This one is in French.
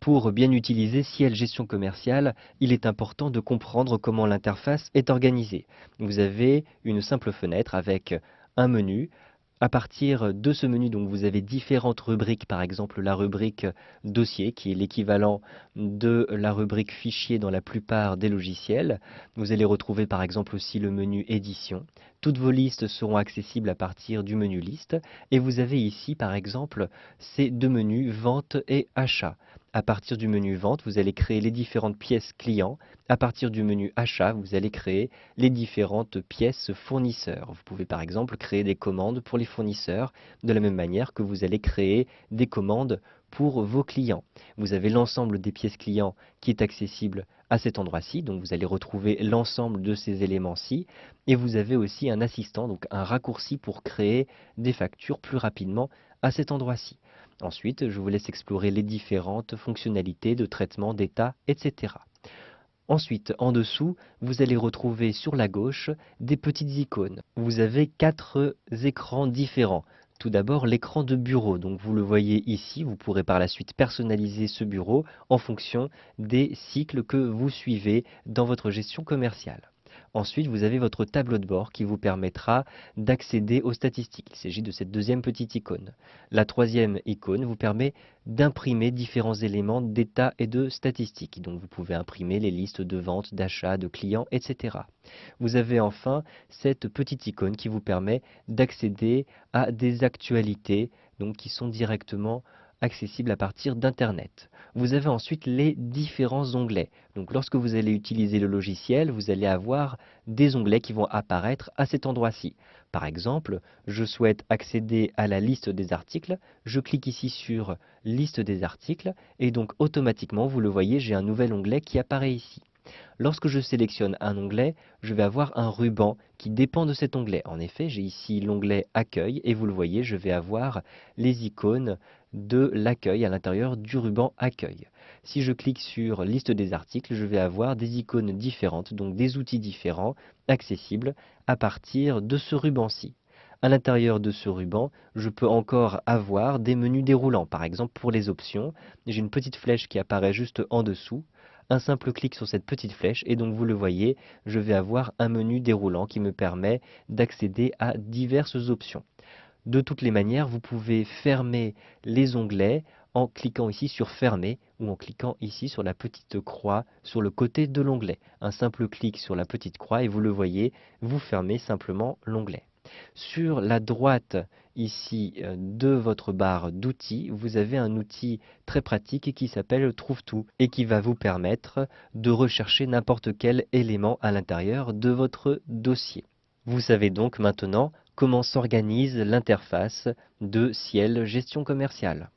Pour bien utiliser Ciel Gestion Commerciale, il est important de comprendre comment l'interface est organisée. Vous avez une simple fenêtre avec un menu. À partir de ce menu, donc, vous avez différentes rubriques, par exemple la rubrique dossier, qui est l'équivalent de la rubrique fichier dans la plupart des logiciels. Vous allez retrouver par exemple aussi le menu édition. Toutes vos listes seront accessibles à partir du menu liste. Et vous avez ici par exemple ces deux menus vente et achat. À partir du menu vente, vous allez créer les différentes pièces clients. À partir du menu achat, vous allez créer les différentes pièces fournisseurs. Vous pouvez par exemple créer des commandes pour les fournisseurs de la même manière que vous allez créer des commandes pour vos clients. Vous avez l'ensemble des pièces clients qui est accessible à cet endroit-ci, donc vous allez retrouver l'ensemble de ces éléments-ci, et vous avez aussi un assistant, donc un raccourci pour créer des factures plus rapidement à cet endroit-ci. Ensuite, je vous laisse explorer les différentes fonctionnalités de traitement d'état, etc. Ensuite, en dessous, vous allez retrouver sur la gauche des petites icônes. Vous avez 4 écrans différents. Tout d'abord, l'écran de bureau. Donc vous le voyez ici, vous pourrez par la suite personnaliser ce bureau en fonction des cycles que vous suivez dans votre gestion commerciale. Ensuite, vous avez votre tableau de bord qui vous permettra d'accéder aux statistiques. Il s'agit de cette deuxième petite icône. La troisième icône vous permet d'imprimer différents éléments d'état et de statistiques. Donc vous pouvez imprimer les listes de ventes, d'achats, de clients, etc. Vous avez enfin cette petite icône qui vous permet d'accéder à des actualités donc, qui sont directement accessibles à partir d'Internet. Vous avez ensuite les différents onglets. Donc lorsque vous allez utiliser le logiciel, vous allez avoir des onglets qui vont apparaître à cet endroit-ci. Par exemple, je souhaite accéder à la liste des articles, je clique ici sur liste des articles et donc automatiquement, vous le voyez, j'ai un nouvel onglet qui apparaît ici. Lorsque je sélectionne un onglet, je vais avoir un ruban qui dépend de cet onglet. En effet, j'ai ici l'onglet Accueil et vous le voyez, je vais avoir les icônes de l'accueil à l'intérieur du ruban Accueil. Si je clique sur Liste des articles, je vais avoir des icônes différentes, donc des outils différents accessibles à partir de ce ruban-ci. À l'intérieur de ce ruban, je peux encore avoir des menus déroulants. Par exemple, pour les options, j'ai une petite flèche qui apparaît juste en dessous. Un simple clic sur cette petite flèche et donc vous le voyez, je vais avoir un menu déroulant qui me permet d'accéder à diverses options. De toutes les manières, vous pouvez fermer les onglets en cliquant ici sur Fermer ou en cliquant ici sur la petite croix sur le côté de l'onglet. Un simple clic sur la petite croix et vous le voyez, vous fermez simplement l'onglet. Sur la droite ici de votre barre d'outils, vous avez un outil très pratique qui s'appelle Trouve-tout et qui va vous permettre de rechercher n'importe quel élément à l'intérieur de votre dossier. Vous savez donc maintenant comment s'organise l'interface de Ciel Gestion Commerciale.